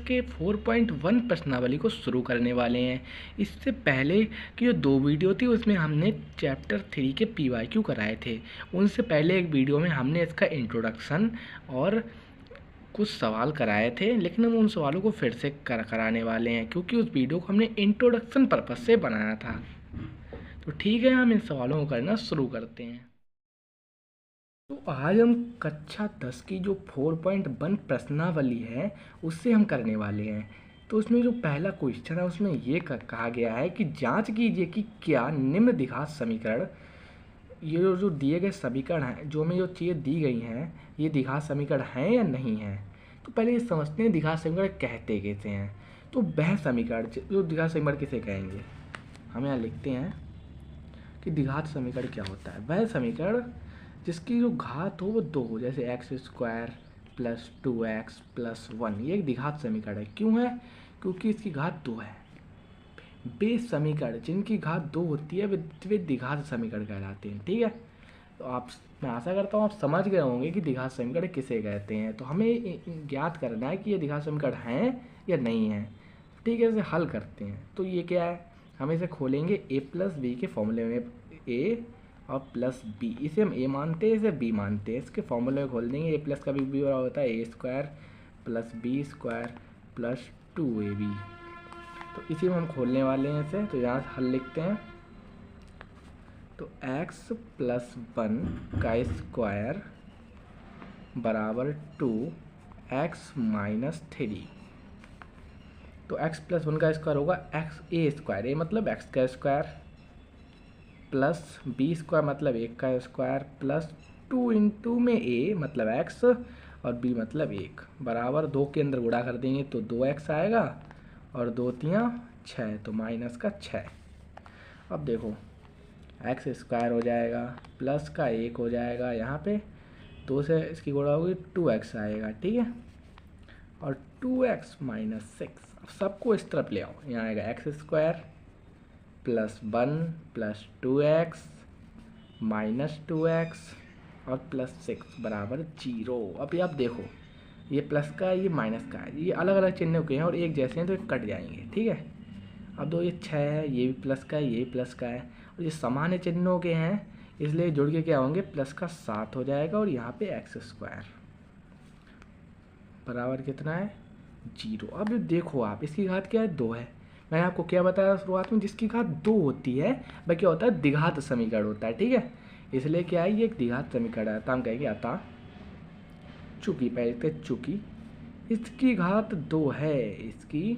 के 4.1 प्रश्नावली को शुरू करने वाले हैं। इससे पहले की जो 2 वीडियो थी उसमें हमने चैप्टर 3 के PYQ कराए थे। उनसे पहले एक वीडियो में हमने इसका इंट्रोडक्शन और कुछ सवाल कराए थे, लेकिन हम उन सवालों को फिर से कराने वाले हैं क्योंकि उस वीडियो को हमने इंट्रोडक्शन पर्पस से बनाया था। तो ठीक है, हम इन सवालों को करना शुरू करते हैं। तो आज हम कक्षा 10 की जो 4.1 प्रश्नावली है उससे हम करने वाले हैं। तो उसमें जो पहला क्वेश्चन है उसमें ये कहा गया है कि जांच कीजिए कि क्या निम्न द्विघात समीकरण, ये जो दिए गए समीकरण हैं, जो हमें जो चीज़ें दी गई हैं, ये द्विघात समीकरण हैं या नहीं हैं। तो पहले ये समझते हैं द्विघात समीकरण कहते कैसे हैं। तो वह समीकरण जो द्विघात समीकरण किसे कहेंगे, हम यहाँ लिखते हैं कि द्विघात समीकरण क्या होता है। वह समीकरण जिसकी जो घात हो वो 2 हो, जैसे x² + 2x + 1, ये एक द्विघात समीकरण है। क्यों है? क्योंकि इसकी घात 2 है। वे समीकरण जिनकी घात 2 होती है वे द्विघात समीकरण कहलाते हैं। ठीक है, तो मैं आशा करता हूँ आप समझ गए होंगे कि द्विघात समीकरण किसे कहते हैं। तो हमें ज्ञात करना है कि ये द्विघात समीकरण हैं या नहीं हैं। ठीक है, इसे हल करते हैं। तो ये क्या है, हम इसे खोलेंगे a + b के फॉर्मूले में, a और प्लस b, इसे हम a मानते हैं, इसे b मानते हैं। इसके फॉर्मूले में खोल देंगे, a+ का भी बराबर होता है a² + b² + 2ab। तो इसी में हम खोलने वाले हैं इसे। तो यहाँ हल लिखते हैं। तो x + 1 का स्क्वायर बराबर 2x - 3। तो x + 1 का स्क्वायर होगा a², a मतलब x का स्क्वायर, प्लस b² मतलब 1 का स्क्वायर, प्लस 2 × में a मतलब x और b मतलब 1 बराबर 2 के अंदर गुणा कर देंगे तो 2x आएगा और 2 × 3 = 6, तो -6। अब देखो x² हो जाएगा, प्लस का 1 हो जाएगा, यहाँ पे 2 से इसकी गुणा होगी 2x आएगा। ठीक है, और 2x - 6। अब सबको इस तरफ ले आओ, यहाँ आएगा x² + 1 + 2x - 2x और +6 बराबर 0। अभी आप देखो, ये प्लस का है, ये माइनस का है, ये अलग अलग चिन्हों के हैं और एक जैसे हैं तो ये कट जाएंगे। ठीक है, अब दो, ये 6 है, ये भी प्लस का है, ये भी प्लस का है, और ये समान चिन्हों के हैं इसलिए जुड़ के क्या होंगे, प्लस का 7 हो जाएगा और यहाँ पे x² बराबर कितना है, 0। अब देखो आप, इसकी घात क्या है, 2 है। मैंने आपको क्या बताया शुरुआत में, जिसकी घात 2 होती है वह क्या होता है, द्विघात समीकरण होता है। ठीक है, इसलिए क्या है, ये एक द्विघात समीकरण है। तो हम कहेंगे अतः चूंकि इसकी घात 2 है, इसकी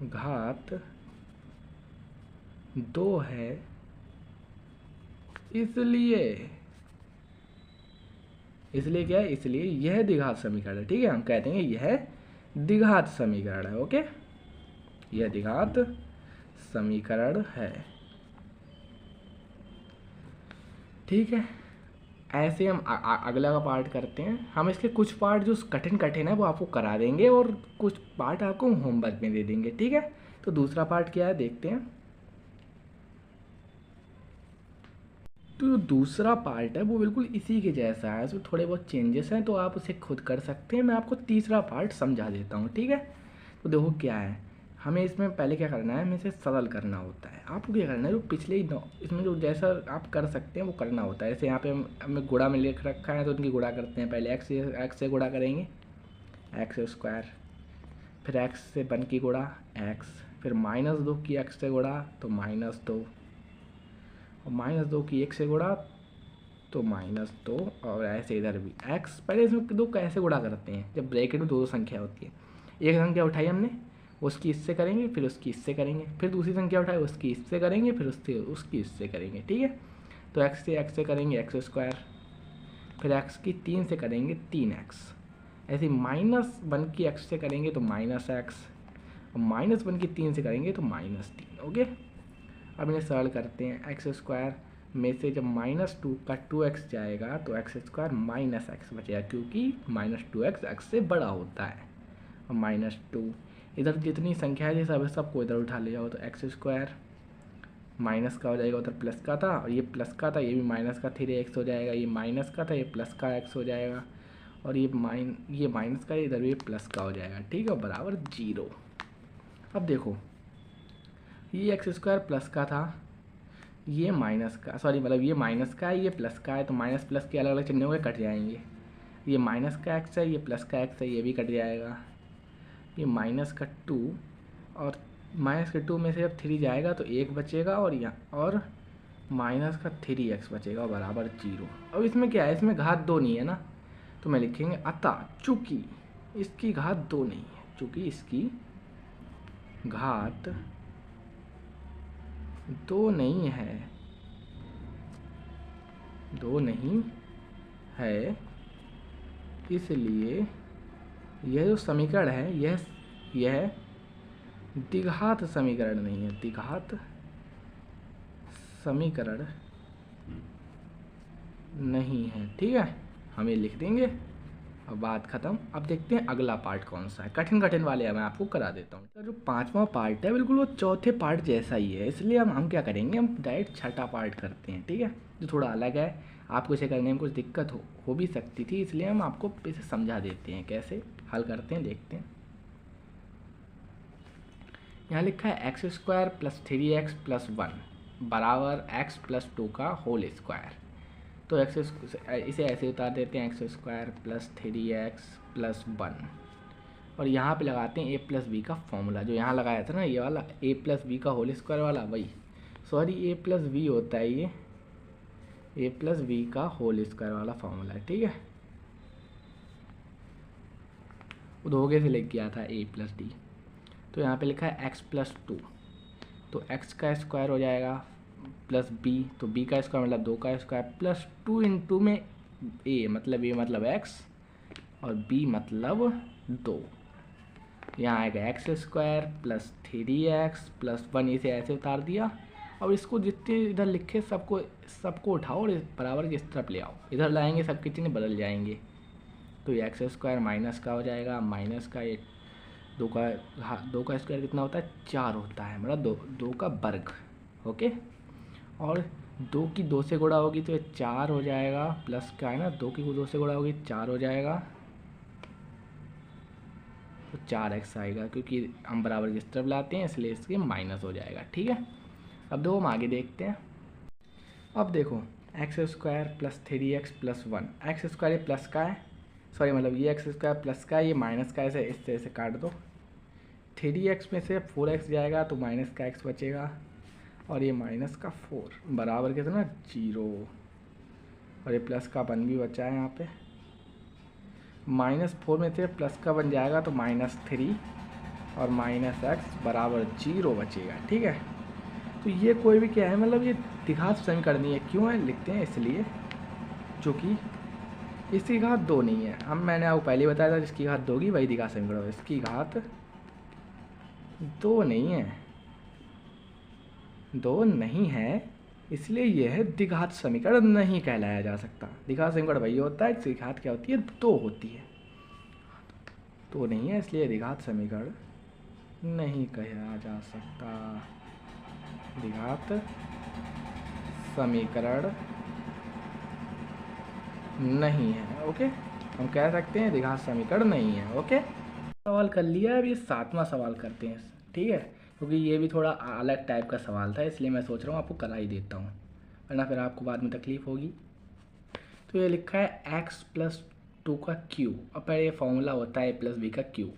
घात 2 है, इसलिए क्या है, इसलिए यह द्विघात समीकरण है। ठीक है, हम कहते हैं यह द्विघात समीकरण है। ओके, यह द्विघात समीकरण है। ठीक है, ऐसे हम अगला का पार्ट करते हैं। हम इसके कुछ पार्ट जो कठिन है वो आपको करा देंगे और कुछ पार्ट आपको होमवर्क में दे देंगे। ठीक है, तो दूसरा पार्ट क्या है देखते हैं। तो जो दूसरा पार्ट है वो बिल्कुल इसी के जैसा है, उसमें थोड़े बहुत चेंजेस हैं तो आप उसे खुद कर सकते हैं। मैं आपको तीसरा पार्ट समझा देता हूँ। ठीक है, तो देखो क्या है, हमें इसमें पहले क्या करना है, हमें इसे सरल करना होता है। आपको क्या करना है, जो पिछले ही इसमें जो जैसा आप कर सकते हैं वो करना होता है। जैसे यहाँ पे हमें गुणा में लिख रखा है तो उनकी गुणा करते हैं। पहले x से गुणा करेंगे, x², फिर x से 1 की गुणा x, फिर -2 की x से गुणा तो -2, और -2 की 1 से गुणा तो -2, और ऐसे इधर भी x। पहले इसमें दो कैसे गुणा करते हैं, जब ब्रैकेट में दो संख्या होती है। एक संख्या उठाई हमने, उसकी इससे करेंगे, फिर उसकी इससे करेंगे, फिर दूसरी संख्या उठाई उसकी इससे करेंगे, फिर उसकी इससे करेंगे। ठीक है, तो x से करेंगे x², फिर x की 3 से करेंगे 3x, ऐसे -1 की x से करेंगे तो -x, और -1 की 3 से करेंगे तो -3। ओके, अब इन्हें सरल करते हैं। x² में से जब -2 का 2x जाएगा तो x² -x बचेगा, क्योंकि -2x x से बड़ा होता है। और -2 इधर जितनी संख्या है सब सबको इधर उठा ले जाओ, तो x² माइनस का हो जाएगा, उधर प्लस का था और ये प्लस का था, ये भी माइनस का 3x हो जाएगा, ये माइनस का था, ये प्लस का x हो जाएगा, और ये माइनस का, इधर भी प्लस का हो जाएगा, ठीक है, बराबर 0। अब देखो ये एक्स स्क्वायर प्लस का था, ये माइनस का, सॉरी मतलब ये माइनस का है, ये प्लस का है, तो माइनस प्लस के अलग अलग चिन्ह हुए कट जाएंगे। ये माइनस का एक्स है, ये प्लस का एक्स है, ये भी कट जाएगा। ये माइनस का 2 और माइनस के 2 में से अब 3 जाएगा तो 1 बचेगा, और माइनस का 3x बचेगा बराबर 0। अब इसमें क्या है, इसमें घात 2 नहीं है ना, तो मैं लिखेंगे अतः चूंकि इसकी घात 2 नहीं है, चूंकि इसकी घात 2 नहीं है, 2 नहीं है, इसलिए यह जो समीकरण है यह द्विघात समीकरण नहीं है, द्विघात समीकरण नहीं है, ठीक है, हम ये लिख देंगे। अब बात ख़त्म। अब देखते हैं अगला पार्ट कौन सा है, कठिन कठिन वाले मैं आपको करा देता हूँ। तो जो 5वां पार्ट है बिल्कुल वो चौथे पार्ट जैसा ही है, इसलिए हम क्या करेंगे, हम डायरेक्ट छठा पार्ट करते हैं, ठीक है, जो थोड़ा अलग है। आपको इसे करने में कुछ दिक्कत हो भी सकती थी, इसलिए हम आपको इसे समझा देते हैं कैसे हल करते हैं, देखते हैं। यहाँ लिखा है x square plus 3x plus 1 बराबर एक्स प्लस 2 का होल स्क्वायर। तो इसे ऐसे उतार देते हैं, x square plus 3x plus 1, और यहाँ पे लगाते हैं a प्लस बी का फॉर्मूला, जो यहाँ लगाया था ना ये वाला a प्लस बी का होल स्क्वायर वाला, वही सॉरी a प्लस बी होता है, ये a प्लस बी का होल स्क्वायर वाला फॉर्मूला है, ठीक है। वो धोखे से लिख गया था a प्लस डी। तो यहाँ पे लिखा है x प्लस 2, तो x का स्क्वायर हो जाएगा प्लस b, तो b का स्क्वायर मतलब 2 का स्क्वायर प्लस 2 इंटू में a मतलब x और b मतलब 2। यहाँ आएगा x square plus 3x plus 1, इसे ऐसे उतार दिया। और इसको जितने इधर लिखे सबको उठाओ और बराबर की इस तरफ ले आओ, इधर लाएंगे सबके चिन्ह बदल जाएंगे। तो ये एक्स स्क्वायर माइनस का हो जाएगा, माइनस का ये 2 का स्क्वायर कितना होता है, 4 होता है, मतलब 2 का वर्ग, ओके। और 2 की 2 से गुणा होगी तो ये 4 हो जाएगा, प्लस का है ना, 2 की 2 से गुणा होगी 4 हो जाएगा, तो 4x आएगा, क्योंकि हम बराबर की तरफ लाते हैं इसलिए इसके माइनस हो जाएगा, ठीक है। अब दो हम आगे देखते हैं। अब देखो x square plus 3x plus 1, x square ये प्लस का है, सॉरी मतलब ये एक्स स्क्वायर प्लस का है, ये माइनस का है, इस तरह से काट दो। 3x में से 4x जाएगा तो माइनस का x बचेगा, और ये माइनस का 4 बराबर कितना 0, और ये प्लस का 1 भी बचा है यहाँ पे। -4 में से प्लस का 1 जाएगा तो -3 और -x बराबर 0 बचेगा, ठीक है। तो ये कोई भी क्या है, मतलब ये द्विघात समीकरण है, क्यों है लिखते हैं इसलिए क्योंकि इसकी घात 2 नहीं है। हम मैंने आपको पहले बताया था जिसकी घात 2 होगी वही द्विघात समीकरण है, इसकी घात 2 नहीं है, 2 नहीं है, इसलिए यह द्विघात समीकरण नहीं कहलाया जा सकता। द्विघात समीकरण वही होता है जिसकी घात क्या होती है, 2 होती है, 2 नहीं है, इसलिए द्विघात समीकरण नहीं कहा जा सकता, द्विघात समीकरण नहीं है, ओके। हम कह सकते हैं द्विघात समीकरण नहीं है, ओके। सवाल कर लिया, अब ये 7वां सवाल करते हैं, ठीक है, क्योंकि ये भी थोड़ा अलग टाइप का सवाल था, इसलिए मैं सोच रहा हूँ आपको करा ही देता हूँ, वरना फिर आपको बाद में तकलीफ होगी। तो ये लिखा है x प्लस 2 का क्यू, अब पहले ये फॉर्मूला होता है a प्लस बी का क्यू।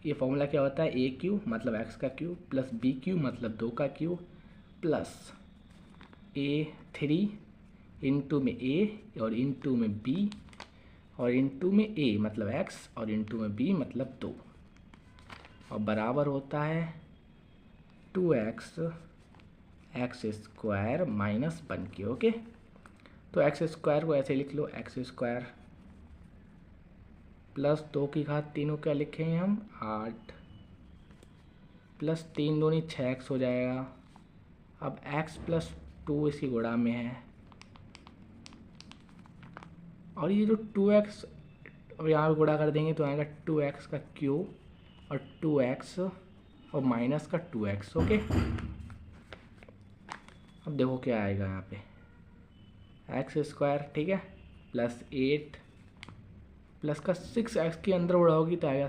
ये फॉर्मूला क्या होता है, a क्यू मतलब x का क्यू प्लस b क्यू मतलब 2 का क्यू प्लस a3 इंटू में a और इंटू में b और इंटू में a मतलब x और इंटू में b मतलब 2, और बराबर होता है 2x एक्स स्क्वायर माइनस 1 की, ओके। तो एक्स स्क्वायर को ऐसे लिख लो, एक्स स्क्वायर प्लस 2 की घात 3 क्या लिखेंगे हम 8 प्लस 3 दूनी 6x हो जाएगा। अब x प्लस 2 इसकी गुणा में है, और ये जो 2x अब यहाँ पे गुणा कर देंगे तो आएगा 2x का क्यूब और 2x और माइनस का 2x, ओके। अब देखो क्या आएगा यहाँ पे, एक्स स्क्वायर, ठीक है, प्लस 8 प्लस का 6x के अंदर गुणा होगी तो आएगा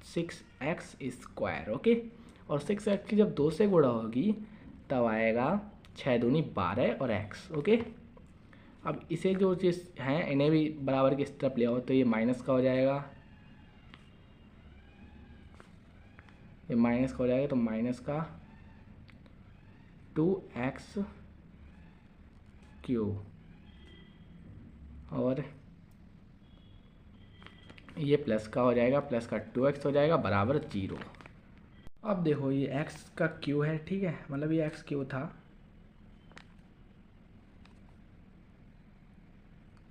6x²। ओके, और 6x की जब 2 से गुणा होगी तब आएगा 6 दूनी 12 और x। ओके, अब इसे जो चीज़ हैं इन्हें भी बराबर की इस तरफ ले आओ तो ये माइनस का हो जाएगा, ये माइनस का हो जाएगा तो माइनस का 2x³ और ये प्लस का हो जाएगा, प्लस का 2x हो जाएगा बराबर 0। अब देखो ये x का क्यू है, ठीक है, मतलब ये x³ था,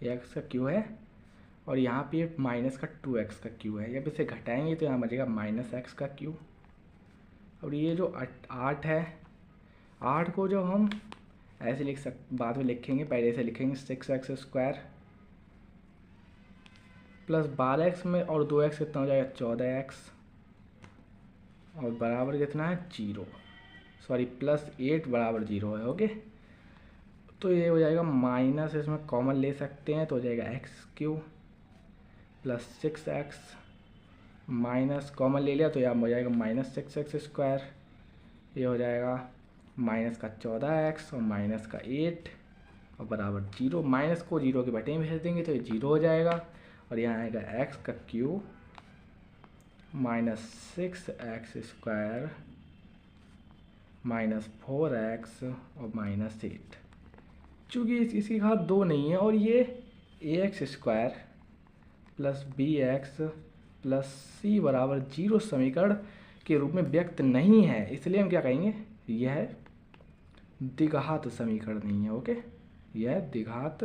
ये x का क्यू है और यहाँ पे माइनस का 2x का क्यू है। जब इसे घटाएंगे तो यहाँ बचेगा -x का क्यू। और ये जो 8 है, 8 को जो हम ऐसे बाद में लिखेंगे, पहले से लिखेंगे 6x² प्लस 12x में और 2x कितना हो जाएगा 14x और बराबर कितना है 0, सॉरी +8 बराबर 0 है। ओके, तो ये हो जाएगा माइनस, इसमें कॉमन ले सकते हैं तो हो जाएगा x³ plus 6x, minus common ले लिया तो यहाँ हो जाएगा -6x², ये हो जाएगा माइनस का 14x और माइनस का 8 और बराबर 0। माइनस को 0 के बटे में भेज देंगे तो ये 0 हो जाएगा और यहाँ आएगा x का क्यूब -6x² -4x और -8। चूँकि इसकी घात 2 नहीं है और ये ax² plus bx plus c बराबर 0 समीकरण के रूप में व्यक्त नहीं है, इसलिए हम क्या कहेंगे, यह द्विघात समीकरण नहीं है। ओके, यह द्विघात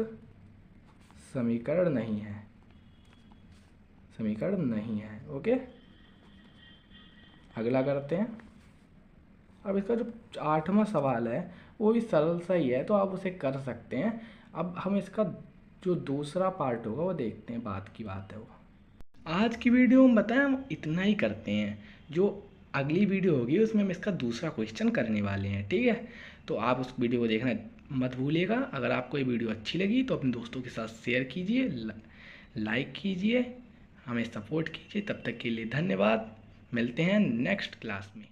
समीकरण नहीं है, समीकरण नहीं है। ओके, अगला करते हैं। अब इसका जो 8वां सवाल है वो भी सरल सा ही है तो आप उसे कर सकते हैं। अब हम इसका जो दूसरा पार्ट होगा वो देखते हैं, बात की बात है वो। आज की वीडियो में बताएं हम इतना ही करते हैं, जो अगली वीडियो होगी उसमें हम इसका दूसरा क्वेश्चन करने वाले हैं, ठीक है। तो आप उस वीडियो को देखना मत भूलिएगा। अगर आपको ये वीडियो अच्छी लगी तो अपने दोस्तों के साथ शेयर कीजिए, लाइक कीजिए, हमें सपोर्ट कीजिए। तब तक के लिए धन्यवाद, मिलते हैं नेक्स्ट क्लास में।